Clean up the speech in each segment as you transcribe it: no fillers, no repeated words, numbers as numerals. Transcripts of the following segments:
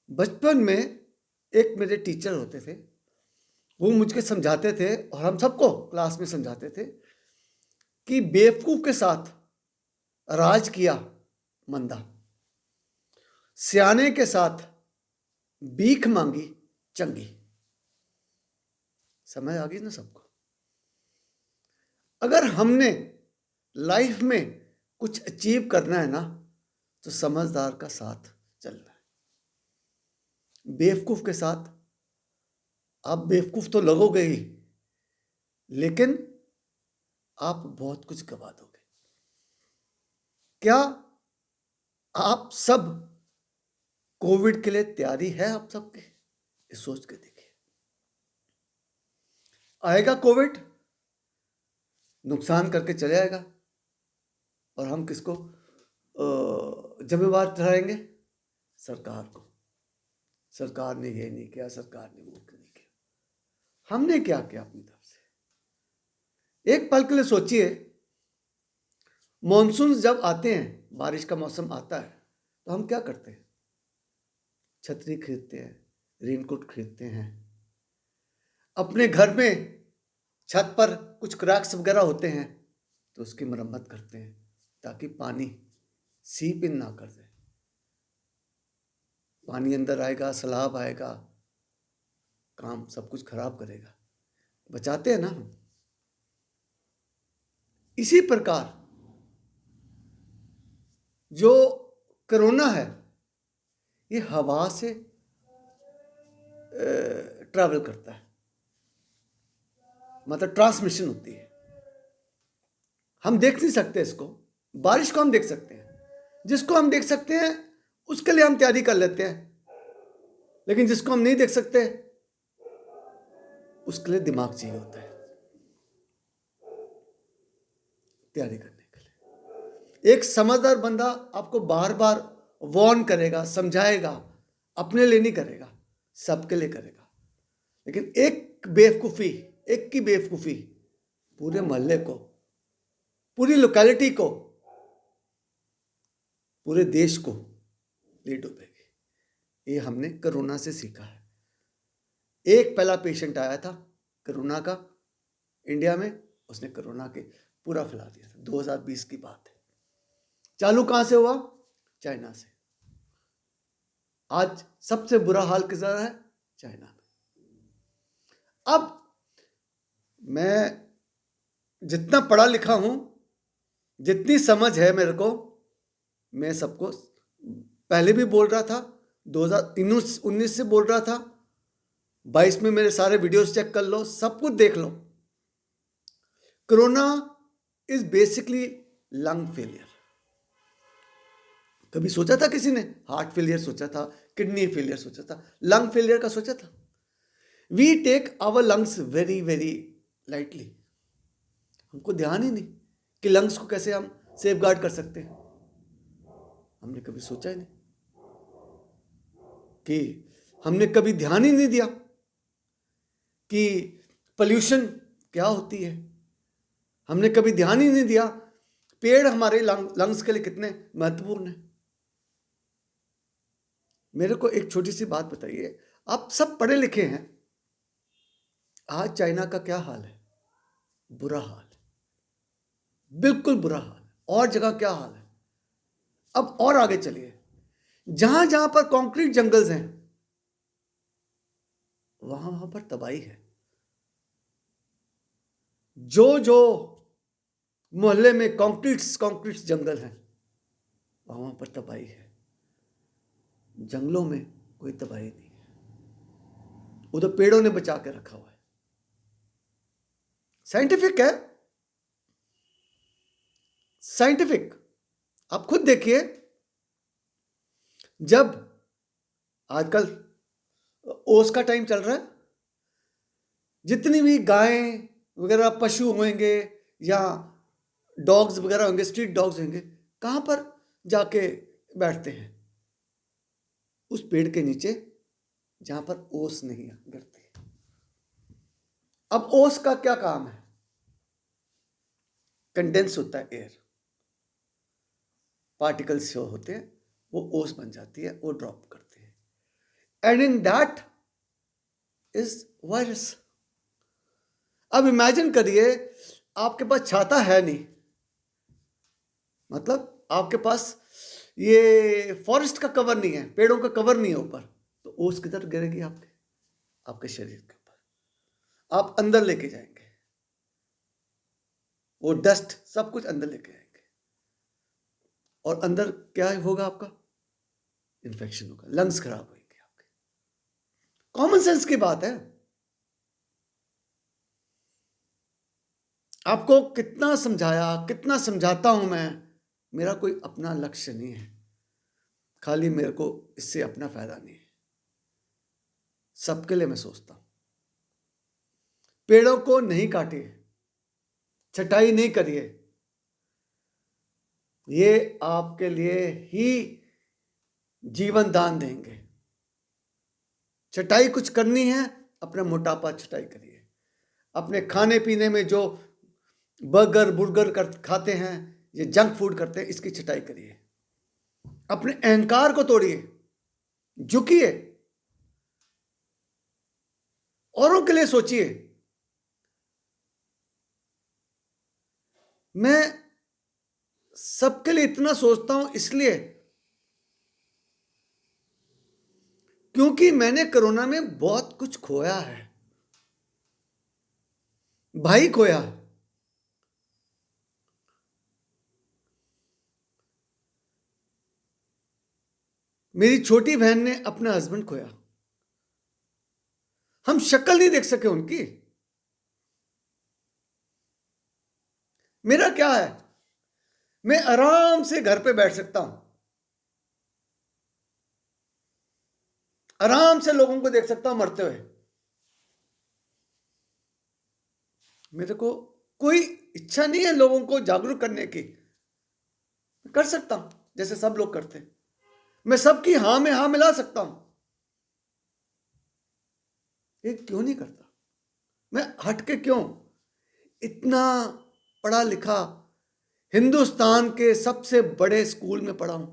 बचपन में एक मेरे टीचर होते थे, वो मुझको समझाते थे और हम सबको क्लास में समझाते थे कि बेवकूफ के साथ राज किया मंदा, सियाने के साथ भीख मांगी चंगी। समझ आ गई ना सबको? अगर हमने लाइफ में कुछ अचीव करना है ना, तो समझदार का साथ चलना है। बेवकूफ के साथ आप बेवकूफ तो लगोगे ही, लेकिन आप बहुत कुछ गवा दोगे। क्या आप सब कोविड के लिए तैयारी है आप सबके? ये सोच के देखिए। आएगा कोविड, नुकसान करके चले आएगा, और हम किसको जिम्मेवार ठहराएंगे? सरकार को। सरकार ने ये नहीं किया, सरकार ने वो नहीं किया। हमने क्या किया अपनी तरफ से? एक पल के लिए सोचिए, मॉनसून जब आते हैं, बारिश का मौसम आता है, तो हम क्या करते हैं? छतरी खरीदते हैं, रेनकोट खरीदते हैं। अपने घर में छत पर कुछ क्रैक्स वगैरह होते हैं तो उसकी मरम्मत करते हैं, ताकि पानी सीप इन ना कर दे। पानी अंदर आएगा, सैलाब आएगा, काम सब कुछ खराब करेगा। बचाते हैं ना हम। इसी प्रकार जो कोरोना है, ये हवा से ट्रैवल करता है, मतलब ट्रांसमिशन होती है। हम देख नहीं सकते इसको। बारिश को हम देख सकते हैं, जिसको हम देख सकते हैं उसके लिए हम तैयारी कर लेते हैं, लेकिन जिसको हम नहीं देख सकते उसके लिए दिमाग चाहिए होता है तैयारी करने के लिए। एक समझदार बंदा आपको बार बार वार्न करेगा, समझाएगा, अपने लिए नहीं करेगा, सबके लिए करेगा। लेकिन एक बेवकूफ़ी, एक की बेवकूफ़ी पूरे मोहल्ले को, पूरी लोकेलिटी को, पूरे देश को ले डूबेगी। ये हमने कोरोना से सीखा है। एक पहला पेशेंट आया था कोरोना का इंडिया में, उसने कोरोना के पूरा फैला दिया था। 2020 की बात है। चालू कहां से हुआ? चाइना से। आज सबसे बुरा हाल किधर है? चाइना में। अब मैं जितना पढ़ा लिखा हूं, जितनी समझ है मेरे को, मैं सबको पहले भी बोल रहा था, 2019 से बोल रहा था, 22 में मेरे सारे वीडियोस चेक कर लो, सब कुछ देख लो। Corona is basically lung failure. कभी सोचा था किसी ने? हार्ट फेलियर सोचा था, किडनी फेलियर सोचा था, लंग फेलियर का सोचा था? We take our lungs very very lightly. हमको ध्यान ही नहीं कि लंग्स को कैसे हम सेफ गार्ड कर सकते हैं। हमने कभी सोचा ही नहीं, कि हमने कभी ध्यान ही नहीं दिया कि पोल्यूशन क्या होती है। हमने कभी ध्यान ही नहीं दिया पेड़ हमारे लंग्स के लिए कितने महत्वपूर्ण है। मेरे को एक छोटी सी बात बताइए, आप सब पढ़े लिखे हैं, आज चाइना का क्या हाल है? बुरा हाल है, बिल्कुल बुरा हाल है। और जगह क्या हाल है? अब और आगे चलिए, जहां जहां पर कंक्रीट जंगल्स हैं, वहां वहां पर तबाही है। जो जो मोहल्ले में कंक्रीट जंगल हैं, वहां पर तबाही है। जंगलों में कोई तबाही नहीं है, उधर पेड़ों ने बचा के रखा हुआ है। साइंटिफिक है, साइंटिफिक। आप खुद देखिए, जब आजकल ओस का टाइम चल रहा है, जितनी भी गायें वगैरह पशु होंगे या डॉग्स वगैरह होंगे, स्ट्रीट डॉग्स होंगे, कहां पर जाके बैठते हैं? उस पेड़ के नीचे जहां पर ओस नहीं गिरती। अब ओस का क्या काम है? कंडेंस होता है एयर, पार्टिकल्स जो होते हैं वो ओस बन जाती है, वो ड्रॉप करते हैं। And in that is virus. अब इमेजिन करिए, आपके पास छाता है नहीं, मतलब आपके पास ये फॉरेस्ट का कवर नहीं है, पेड़ों का कवर नहीं है ऊपर, तो ओस किधर गिरेगी? आपके शरीर के ऊपर। आप अंदर लेके जाएंगे, वो डस्ट सब कुछ अंदर लेके आएंगे, और अंदर क्या होगा? आपका इन्फेक्शन होगा, लंग्स खराब होंगे आपके। कॉमन सेंस की बात है। आपको कितना समझाया, कितना समझाता हूं मैं, मेरा कोई अपना लक्ष्य नहीं है, खाली मेरे को इससे अपना फायदा नहीं है, सबके लिए मैं सोचता हूं। पेड़ों को नहीं काटिए, छटाई नहीं करिए, ये आपके लिए ही जीवन दान देंगे। छटाई कुछ करनी है, अपना मोटापा छटाई करिए। अपने खाने पीने में जो बर्गर बुर्गर खाते हैं, ये जंक फूड करते हैं, इसकी छटाई करिए। अपने अहंकार को तोड़िए, झुकिए, औरों के लिए सोचिए। मैं सबके लिए इतना सोचता हूं इसलिए क्योंकि मैंने कोरोना में बहुत कुछ खोया है। भाई खोया, मेरी छोटी बहन ने अपना हस्बैंड खोया, हम शक्ल नहीं देख सके उनकी। मेरा क्या है, मैं आराम से घर पे बैठ सकता हूं, आराम से लोगों को देख सकता हूं मरते हुए। मेरे को कोई इच्छा नहीं है लोगों को जागरूक करने की, कर सकता हूं जैसे सब लोग करते हैं, मैं सबकी हां में हां मिला सकता हूं, ये क्यों नहीं करता? मैं हटके क्यों? इतना पढ़ा लिखा, हिंदुस्तान के सबसे बड़े स्कूल में पढ़ा हूं,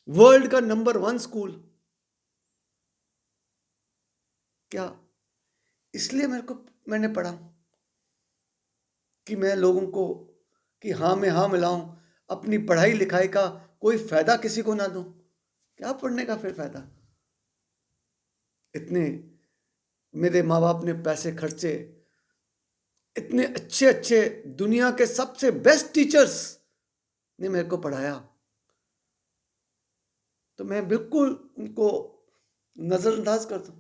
वर्ल्ड का नंबर 1 स्कूल। क्या इसलिए मैंने पढ़ा कि मैं लोगों को कि हां में हां मिलाऊं, अपनी पढ़ाई लिखाई का कोई फायदा किसी को ना दूं? क्या पढ़ने का फिर फायदा? इतने मेरे माँ बाप ने पैसे खर्चे, इतने अच्छे अच्छे दुनिया के सबसे बेस्ट टीचर्स ने मेरे को पढ़ाया, तो मैं बिल्कुल उनको नजरअंदाज कर दूं?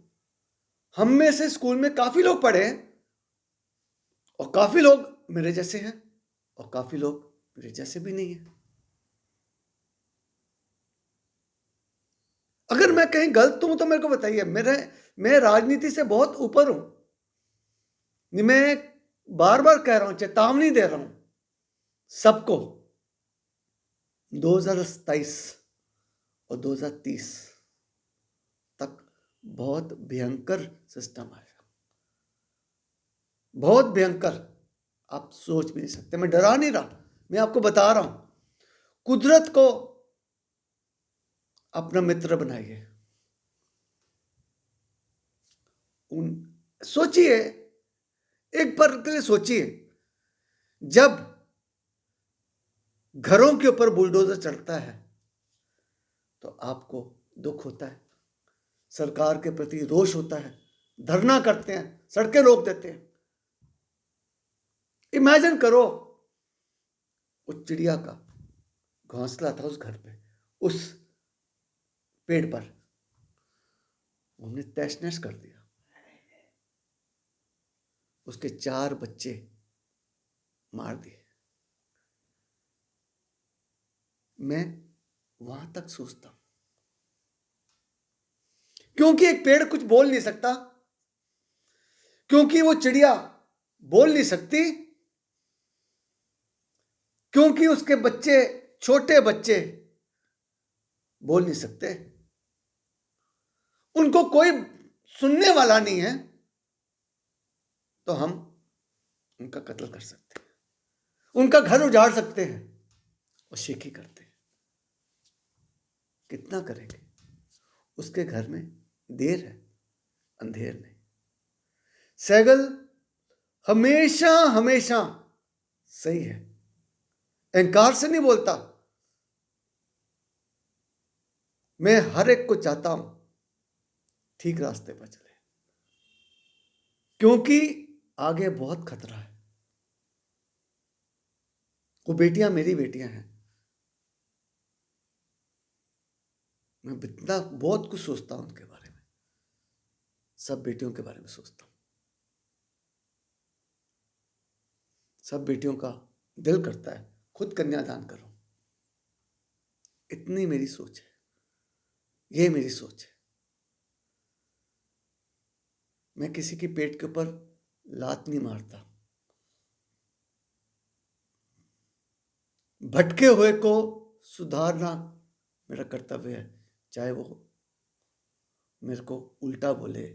हम में से स्कूल में काफी लोग पढ़े हैं, और काफी लोग मेरे जैसे हैं, और काफी लोग मेरे जैसे भी नहीं है। अगर मैं कहीं गलत हूं तो मेरे को बताइए। मैं राजनीति से बहुत ऊपर हूं, मैं बार बार कह रहा हूं, चेतावनी दे रहा हूं सबको। 2027 और 2030 तक बहुत भयंकर सिस्टम आएगा, बहुत भयंकर, आप सोच भी नहीं सकते। मैं डरा नहीं रहा, मैं आपको बता रहा हूं, कुदरत को अपना मित्र बनाइए। सोचिए, एक बार के लिए सोचिए, जब घरों के ऊपर बुलडोजर चढ़ता है तो आपको दुख होता है, सरकार के प्रति रोष होता है, धरना करते हैं, सड़कें रोक देते हैं। इमेजिन करो, उस चिड़िया का घोंसला था उस घर पे, उस पेड़ पर, हमने तहस नहस कर दिया, उसके 4 बच्चे मार दिए। मैं वहां तक सोचता हूं, क्योंकि एक पेड़ कुछ बोल नहीं सकता, क्योंकि वो चिड़िया बोल नहीं सकती, क्योंकि उसके बच्चे, छोटे बच्चे बोल नहीं सकते, उनको कोई सुनने वाला नहीं है, तो हम उनका कत्ल कर सकते हैं, उनका घर उजाड़ सकते हैं और शेखी करते हैं। कितना करेंगे? उसके घर में देर है, अंधेर नहीं। सैगल हमेशा हमेशा सही है, अहंकार से नहीं बोलता। मैं हर एक को चाहता हूं ठीक रास्ते पर चले, क्योंकि आगे बहुत खतरा है। वो बेटियां मेरी बेटियां हैं। मैं इतना बहुत कुछ सोचता हूं उनके बारे में, सब बेटियों के बारे में सोचता हूं। सब बेटियों का दिल करता है खुद कन्यादान करूं। इतनी मेरी सोच है, ये मेरी सोच है। मैं किसी की पेट के ऊपर लात नहीं मारता। भटके हुए को सुधारना मेरा कर्तव्य है, चाहे वो मेरे को उल्टा बोले,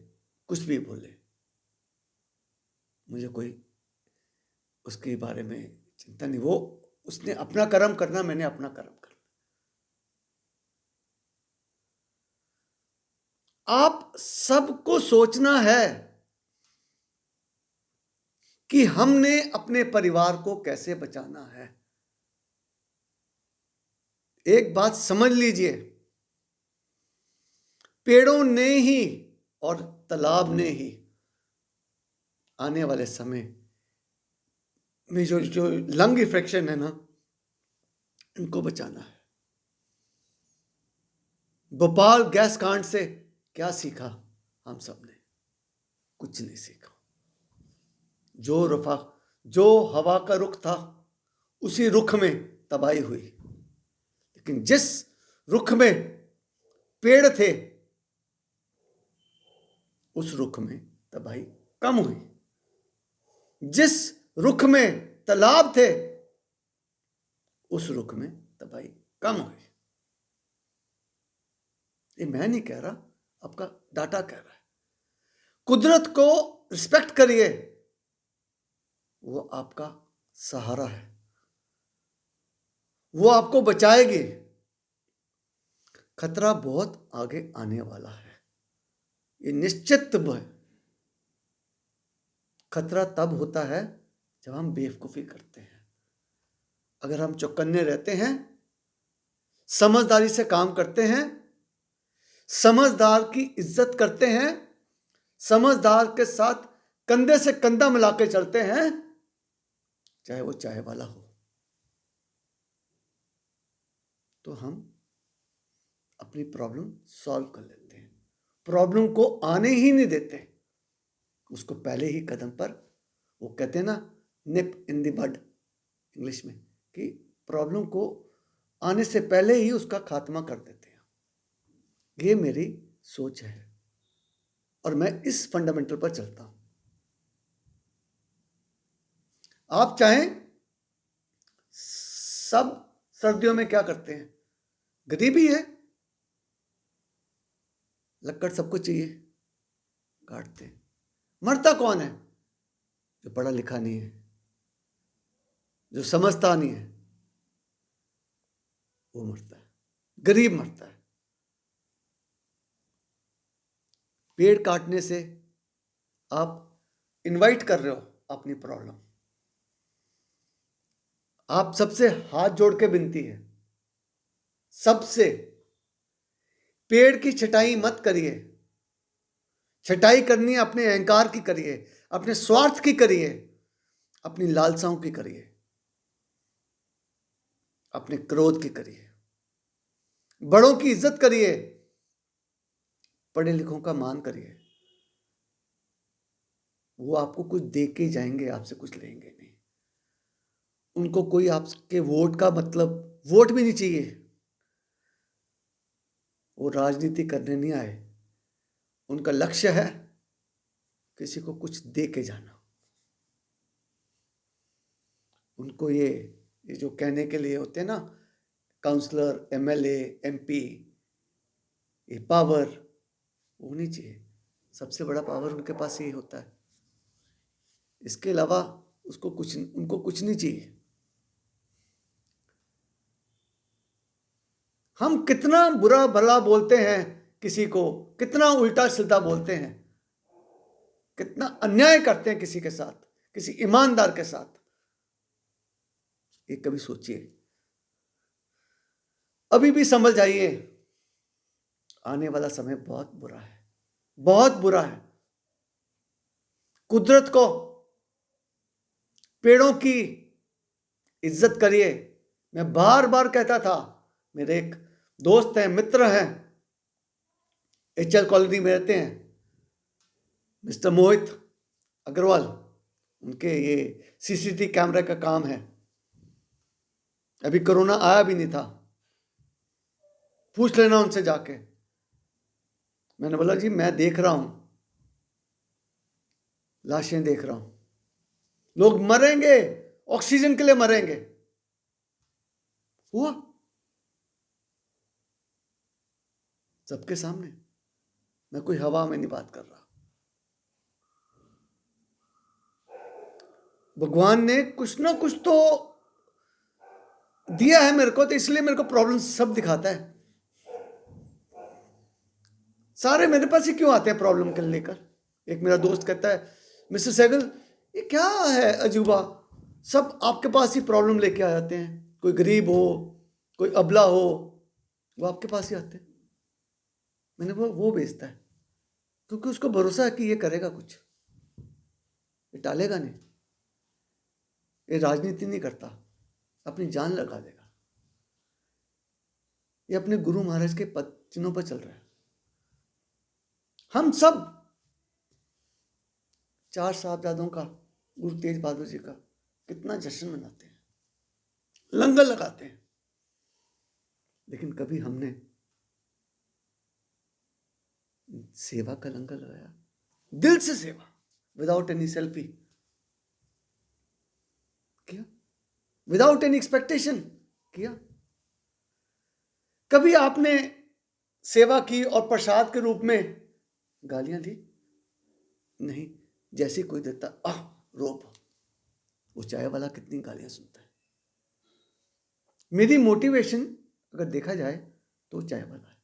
कुछ भी बोले, मुझे कोई उसके बारे में चिंता नहीं। वो उसने अपना कर्म करना, मैंने अपना कर्म करना। आप सबको सोचना है कि हमने अपने परिवार को कैसे बचाना है। एक बात समझ लीजिए, पेड़ों ने ही और तालाब ने ही आने वाले समय में जो लंग इन्फेक्शन है ना, इनको बचाना है। भोपाल गैस कांड से क्या सीखा हम सब ने? कुछ नहीं सीखा। जो हवा का रुख था, उसी रुख में तबाही हुई। लेकिन जिस रुख में पेड़ थे, उस रुख में तबाही कम हुई। जिस रुख में तालाब थे, उस रुख में तबाही कम हुई। ये मैं नहीं कह रहा, आपका डाटा कह रहा है। कुदरत को रिस्पेक्ट करिए, वो आपका सहारा है, वो आपको बचाएगी। खतरा बहुत आगे आने वाला है, ये निश्चित है। खतरा तब होता है जब हम बेवकूफी करते हैं। अगर हम चौकन्ने रहते हैं, समझदारी से काम करते हैं, समझदार की इज्जत करते हैं, समझदार के साथ कंधे से कंधा मिला के चलते हैं, चाहे वो चाय वाला हो, तो हम अपनी प्रॉब्लम सॉल्व कर लेते हैं। प्रॉब्लम को आने ही नहीं देते, उसको पहले ही कदम पर, वो कहते हैं ना, निप इन द बड इंग्लिश में, कि प्रॉब्लम को आने से पहले ही उसका खात्मा कर देते हैं। ये मेरी सोच है और मैं इस फंडामेंटल पर चलता हूं। आप चाहें, सब सर्दियों में क्या करते हैं? गरीबी है, लकड़ सबको चाहिए, काटते हैं। मरता कौन है? जो पढ़ा लिखा नहीं है, जो समझता नहीं है, वो मरता है, गरीब मरता है। पेड़ काटने से आप इनवाइट कर रहे हो अपनी प्रॉब्लम। आप सबसे हाथ जोड़ के विनती है, सबसे, पेड़ की छटाई मत करिए। छटाई करनी है अपने अहंकार की करिए, अपने स्वार्थ की करिए, अपनी लालसाओं की करिए, अपने क्रोध की करिए। बड़ों की इज्जत करिए, पढ़े लिखों का मान करिए। वो आपको कुछ दे के जाएंगे, आपसे कुछ लेंगे नहीं। उनको कोई आपके वोट का मतलब, वोट भी नहीं चाहिए। वो राजनीति करने नहीं आए, उनका लक्ष्य है किसी को कुछ दे के जाना। उनको ये जो कहने के लिए होते हैं ना, काउंसलर, एमएलए, एमपी, ये पावर, वो नहीं चाहिए। सबसे बड़ा पावर उनके पास यही होता है, इसके अलावा उनको कुछ नहीं चाहिए। हम कितना बुरा भला बोलते हैं किसी को कितना उल्टा सीधा बोलते हैं, कितना अन्याय करते हैं किसी के साथ, किसी ईमानदार के साथ। ये कभी सोचिए। अभी भी समझ जाइए, आने वाला समय बहुत बुरा है, बहुत बुरा है। कुदरत को, पेड़ों की इज्जत करिए। मैं बार बार कहता था, मेरे एक दोस्त हैं, मित्र हैं, HL कॉलोनी में रहते हैं, मिस्टर मोहित अग्रवाल, उनके ये CCTV कैमरे का काम है। अभी कोरोना आया भी नहीं था, पूछ लेना उनसे जाके। मैंने बोला जी मैं देख रहा हूं, लाशें देख रहा हूं, लोग मरेंगे, ऑक्सीजन के लिए मरेंगे। हुआ सबके सामने। मैं कोई हवा में नहीं बात कर रहा। भगवान ने कुछ ना कुछ तो दिया है मेरे को, तो इसलिए मेरे को प्रॉब्लम सब दिखाता है। सारे मेरे पास ही क्यों आते हैं प्रॉब्लम कर लेकर। एक मेरा दोस्त कहता है, मिस्टर सहगल ये क्या है अजूबा, सब आपके पास ही प्रॉब्लम लेके आ जाते हैं। कोई गरीब हो, कोई अबला हो, वो आपके पास ही आते हैं। मैंने वो बेचता है, क्योंकि उसको भरोसा है कि ये करेगा कुछ, ये टालेगा नहीं, ये राजनीति नहीं करता, अपनी जान लगा देगा। ये अपने गुरु महाराज के चिन्हों पर चल रहा है। हम सब 4 साहबजादों का, गुरु तेज बहादुर जी का कितना जश्न मनाते हैं, लंगर लगाते हैं, लेकिन कभी हमने सेवा का लंगर लगाया, दिल से सेवा, विदाउट एनी सेल्फी किया, विदाउट एनी एक्सपेक्टेशन किया। कभी आपने सेवा की और प्रसाद के रूप में गालियां दी? नहीं। जैसे कोई देता रोब, वो चाय वाला कितनी गालियां सुनता है। मेरी मोटिवेशन अगर देखा जाए तो चाय वाला है।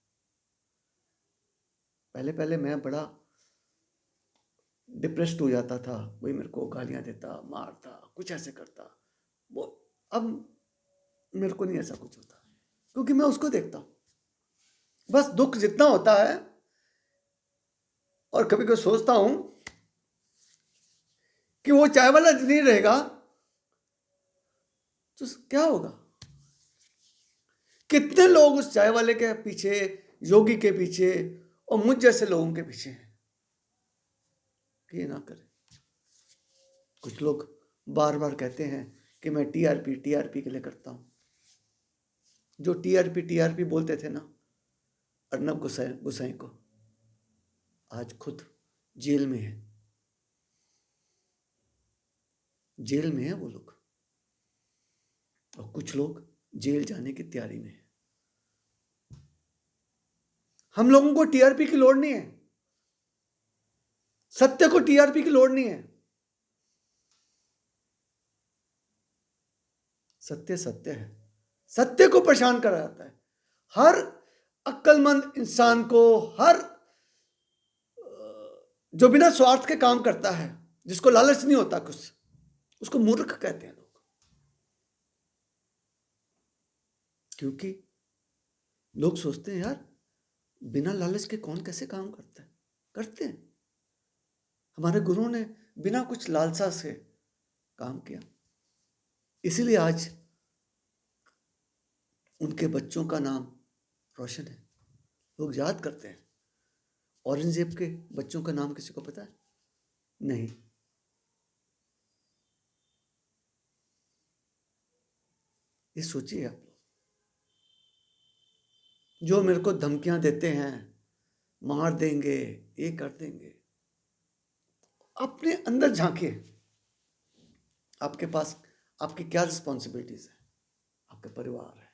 पहले पहले मैं बड़ा डिप्रेस्ड हो जाता था, वही मेरे को गालियां देता, मारता, कुछ ऐसे करता। वो अब मेरे को नहीं ऐसा कुछ होता, क्योंकि मैं उसको देखता हूं। बस दुख जितना होता है, और कभी कभी सोचता हूं कि वो चाय वाला नहीं रहेगा तो क्या होगा। कितने लोग उस चाय वाले के पीछे, योगी के पीछे और मुझ जैसे लोगों के पीछे हैं कि ये ना करें। कुछ लोग बार बार कहते हैं कि मैं टीआरपी के लिए करता हूं। जो टीआरपी बोलते थे ना अर्नब गोसाई को, आज खुद जेल में है। जेल में है वो लोग, और कुछ लोग जेल जाने की तैयारी में है। हम लोगों को टीआरपी की लोड़ नहीं है, सत्य को टीआरपी की लोड़ नहीं है। सत्य सत्य है, सत्य को परेशान करा जाता है। हर अक्लमंद इंसान को, हर जो बिना स्वार्थ के काम करता है, जिसको लालच नहीं होता कुछ, उसको मूर्ख कहते हैं लोग। क्योंकि लोग सोचते हैं यार बिना लालच के कौन कैसे काम करता है। करते हैं। हमारे गुरुओं ने बिना कुछ लालसा से काम किया, इसीलिए आज उनके बच्चों का नाम रोशन है, लोग याद करते हैं। औरंगजेब के बच्चों का नाम किसी को पता है? नहीं। ये सोचिए आप लोग, जो मेरे को धमकियां देते हैं, मार देंगे, ये कर देंगे, अपने अंदर झांकिए। आपके पास आपकी क्या रिस्पॉन्सिबिलिटीज है? आपका परिवार है,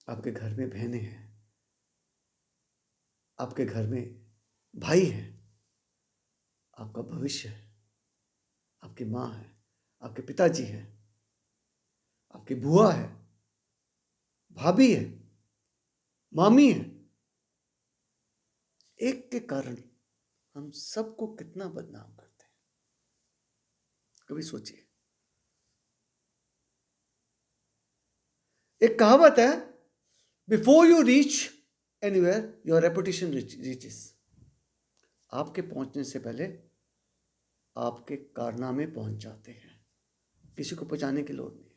आपके घर में बहनें हैं, आपके घर में भाई हैं, आपका भविष्य है, आपकी माँ है, आपके पिताजी हैं, आपकी बुआ है, भाभी है, मामी है, एक के कारण हम सबको कितना बदनाम करते हैं, कभी सोचिए। एक कहावत है, before you reach anywhere your reputation reaches. आपके पहुंचने से पहले आपके कारनामे पहुंच जाते हैं, किसी को पहुंचाने की लोड़ नहीं है।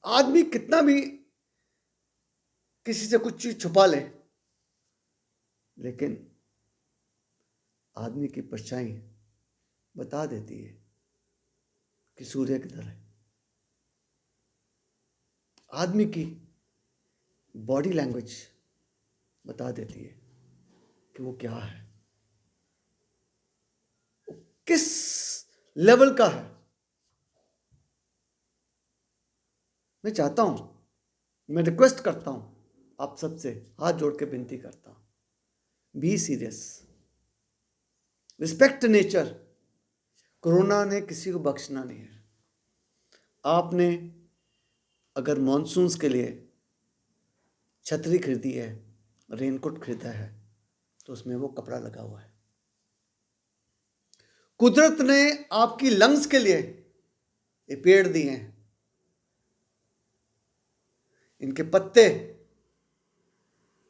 आदमी कितना भी किसी से कुछ चीज छुपा ले, लेकिन आदमी की परछाई बता देती है कि सूर्य किधर है। आदमी की बॉडी लैंग्वेज बता देती है कि वो क्या है, वो किस लेवल का है। मैं चाहता हूं, मैं रिक्वेस्ट करता हूं आप सबसे, हाथ जोड़ के विनती करता हूं, be serious, respect nature. Corona ने किसी को बख्शना नहीं है। आपने अगर मॉनसून्स के लिए छतरी खरीदी है, रेनकोट खरीदा है, तो उसमें वो कपड़ा लगा हुआ है। कुदरत ने आपकी लंग्स के लिए ये पेड़ दिए हैं, इनके पत्ते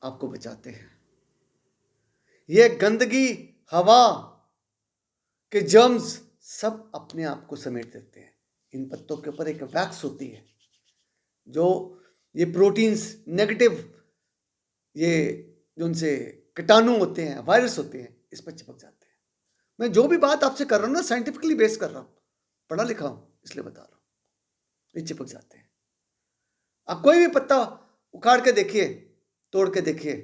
आपको बचाते हैं। ये गंदगी, हवा के जर्म्स सब अपने आप को समेट देते हैं। इन पत्तों के ऊपर एक वैक्स होती है, जो ये प्रोटीन्स नेगेटिव, ये जो उनसे कीटाणु होते हैं, वायरस होते हैं, इस पर चिपक जाते हैं। मैं जो भी बात आपसे कर रहा हूं ना, साइंटिफिकली बेस कर रहा हूं, पढ़ा लिखा हूं, इसलिए बता रहा हूं। ये चिपक जाते हैं। आप कोई भी पत्ता उखाड़ के देखिए, तोड़ के देखिए,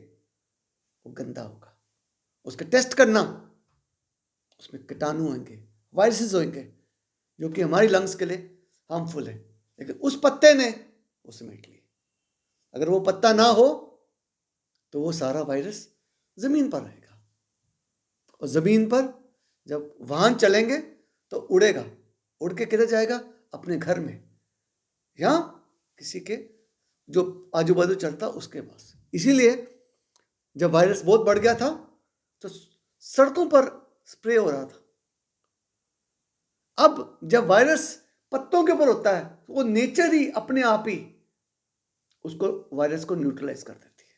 वो गंदा होगा। उसके टेस्ट करना, उसमें कीटाणु होंगे, वायरसेस होंगे, जो कि हमारी लंग्स के लिए हार्मफुल है। लेकिन उस पत्ते ने वो समेट ली। अगर वो पत्ता ना हो तो वो सारा वायरस जमीन पर रहेगा, और जमीन पर जब वाहन चलेंगे तो उड़ेगा। उड़ के किधर जाएगा? अपने घर में, या किसी के जो आजू बाजू चलता उसके पास। इसीलिए जब वायरस बहुत बढ़ गया था तो सड़कों पर स्प्रे हो रहा था। अब जब वायरस पत्तों के ऊपर होता है तो वो नेचर ही अपने आप ही उसको, वायरस को न्यूट्रलाइज कर देती है।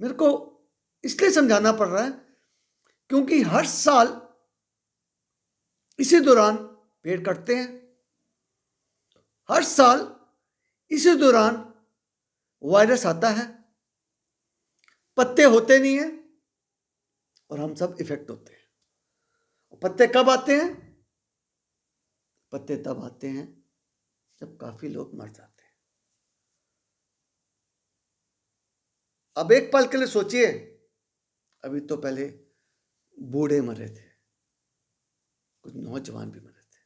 मेरे को इसलिए समझाना पड़ रहा है क्योंकि हर साल इसी दौरान पेड़ कटते हैं, हर साल इसी दौरान वायरस आता है, पत्ते होते नहीं है और हम सब इफेक्ट होते हैं। पत्ते कब आते हैं? पत्ते तब आते हैं जब काफी लोग मर जाते हैं। अब एक पल के लिए सोचिए, अभी तो पहले बूढ़े मरे थे, कुछ नौजवान भी मरे थे।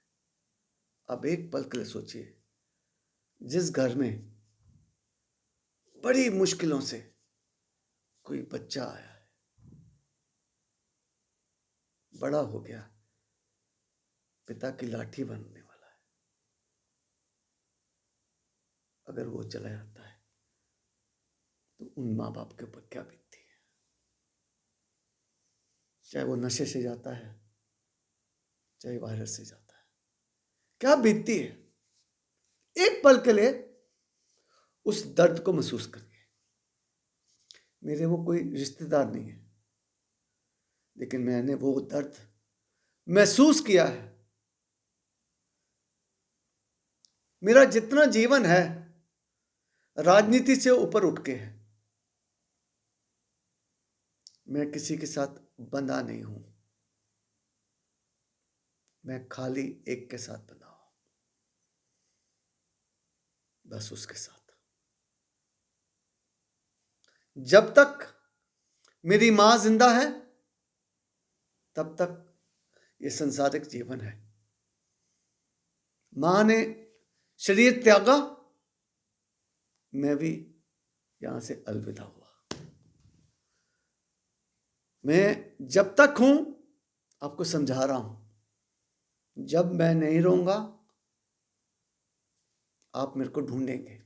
अब एक पल के लिए सोचिए, जिस घर में बड़ी मुश्किलों से कोई बच्चा आया है, बड़ा हो गया, पिता की लाठी बनने वाला है, अगर वो चला जाता है तो उन माँ बाप के ऊपर क्या बीतती है। चाहे वो नशे से जाता है, चाहे वायरस से जाता है, क्या बीतती है। एक पल के लिए उस दर्द को महसूस करिए। मेरे वो कोई रिश्तेदार नहीं है, लेकिन मैंने वो दर्द महसूस किया है। मेरा जितना जीवन है राजनीति से ऊपर उठ के है। मैं किसी के साथ बंधा नहीं हूं, मैं खाली एक के साथ बंधा हूं, बस उसके साथ। जब तक मेरी मां जिंदा है तब तक ये संसारिक जीवन है। मां ने शरीर त्यागा, मैं भी यहां से अलविदा हुआ। मैं जब तक हूं आपको समझा रहा हूं, जब मैं नहीं रहूंगा आप मेरे को ढूंढेंगे।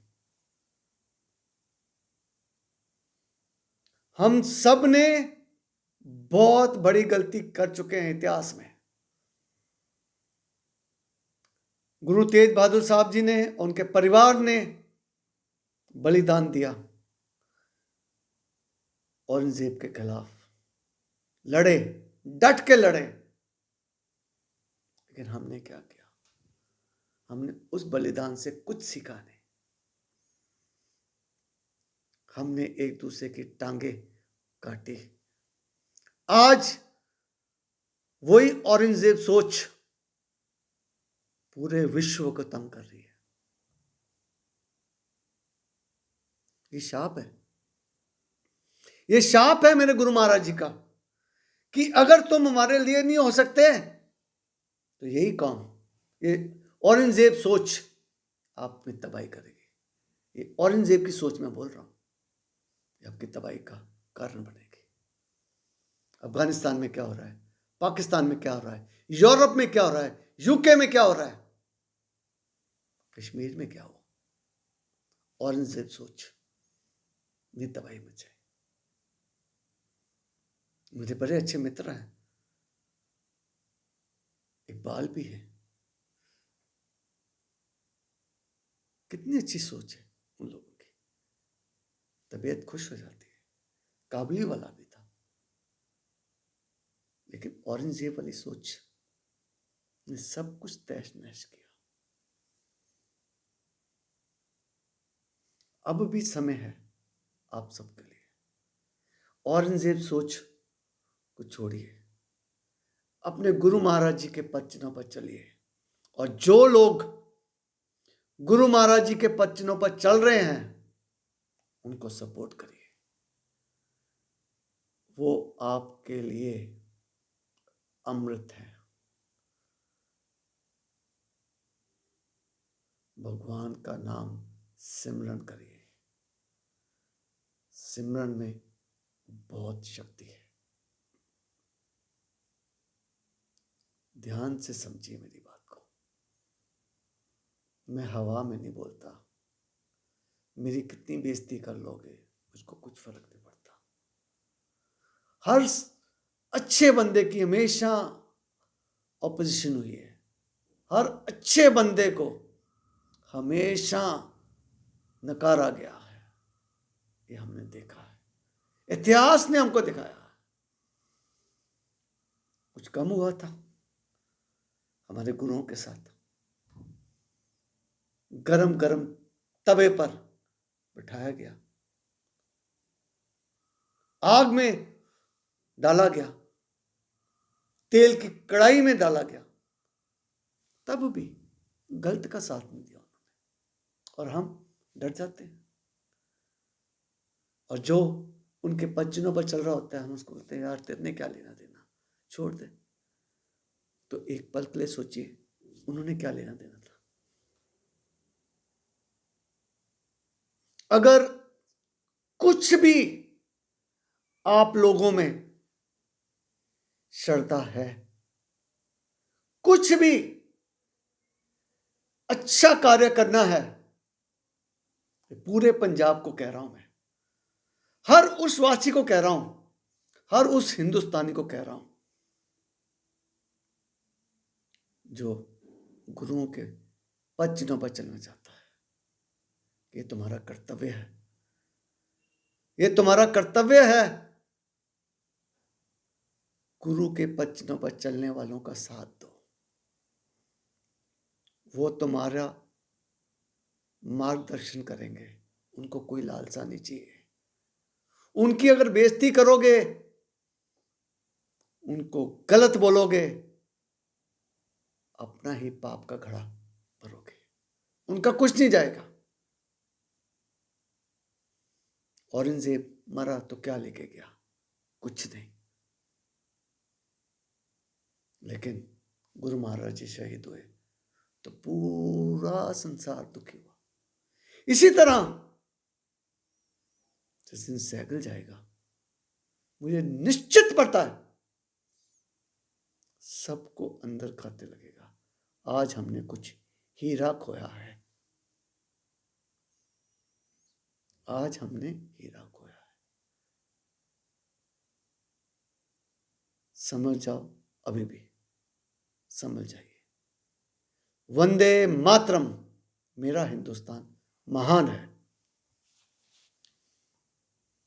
हम सब ने बहुत बड़ी गलती कर चुके हैं इतिहास में। गुरु तेज बहादुर साहब जी ने, उनके परिवार ने बलिदान दिया, औरंगजेब के खिलाफ लड़े, डट के लड़े। लेकिन हमने क्या किया? हमने उस बलिदान से कुछ सीखा नहीं। हमने एक दूसरे की टांगे काटी। आज वही औरंगजेब सोच पूरे विश्व को तंग कर रही है। ये शाप है, ये शाप है मेरे गुरु महाराज जी का, कि अगर तुम हमारे लिए नहीं हो सकते तो यही काम, ये औरंगजेब सोच आप में तबाही करेगी। ये औरंगजेब की सोच में बोल रहा हूं, ये आपकी तबाही का कारण बनेगी। अफगानिस्तान में क्या हो रहा है, पाकिस्तान में क्या हो रहा है, यूरोप में क्या हो रहा है, यूके में क्या हो रहा है, कश्मीर में क्या हुआ, औरंगजेब सोच ने तबाही मचाई। मुझे बड़े अच्छे मित्र हैं, इकबाल भी है, कितनी अच्छी सोच है उन लोगों की, तबीयत खुश हो जाती है। काबली वाला भी था, लेकिन औरंगजेब वाली सोच ने सब कुछ तहस नहस किया। अब भी समय है आप सबके लिए। औरंगजेब सोच को छोड़िए, अपने गुरु महाराज जी के पद चिन्हों पर चलिए, और जो लोग गुरु महाराज जी के पद चिन्हों पर चल रहे हैं उनको सपोर्ट करिए। वो आपके लिए अमृत है। भगवान का नाम सिमरन करिए, सिमरन में बहुत शक्ति है। ध्यान से समझिए मेरी बात को। मैं हवा में नहीं बोलता, मेरी कितनी बेइज्जती कर लोगे मुझको कुछ फर्क नहीं पड़ता। हर अच्छे बंदे की हमेशा ऑपोजिशन हुई है, हर अच्छे बंदे को हमेशा नकारा गया है, ये हमने देखा है, इतिहास ने हमको दिखाया है। कुछ कम हुआ था हमारे गुरुओं के साथ, गरम गरम तवे पर बिठाया गया, आग में डाला गया, तेल की कढ़ाई में डाला गया, तब भी गलत का साथ नहीं दिया उन्होंने, और हम डर जाते हैं। और जो उनके पच्चनों पर चल रहा होता है हम उसको बोलते हैं यार तेरे क्या लेना देना, छोड़ दे। तो एक पल के लिए सोचिए उन्होंने क्या लेना देना था। अगर कुछ भी आप लोगों में श्रद्धा है, कुछ भी अच्छा कार्य करना है, पूरे पंजाब को कह रहा हूं मैं, हर उस वासी को कह रहा हूं, हर उस हिंदुस्तानी को कह रहा हूं जो गुरुओं के पद चिन्हों पर चलना चाहता है, ये तुम्हारा कर्तव्य है, ये तुम्हारा कर्तव्य है। गुरु के पद चिन्हों पर चलने वालों का साथ दो, वो तुम्हारा मार्गदर्शन करेंगे, उनको कोई लालसा नहीं चाहिए। उनकी अगर बेइज्जती करोगे, उनको गलत बोलोगे, अपना ही पाप का घड़ा भरोगे, उनका कुछ नहीं जाएगा। औरंगजेब मरा तो क्या लेके गया, कुछ नहीं, लेकिन गुरु महाराज जी शहीद हुए तो पूरा संसार दुखी हुआ। इसी तरह जिस दिन सैगल जाएगा, मुझे निश्चित पता है सबको अंदर खाते लगेगा आज हमने कुछ हीरा खोया है, आज हमने हीरा खोया है। समझ जाओ, अभी भी समझ जाइए। वंदे मातरम। मेरा हिंदुस्तान महान है।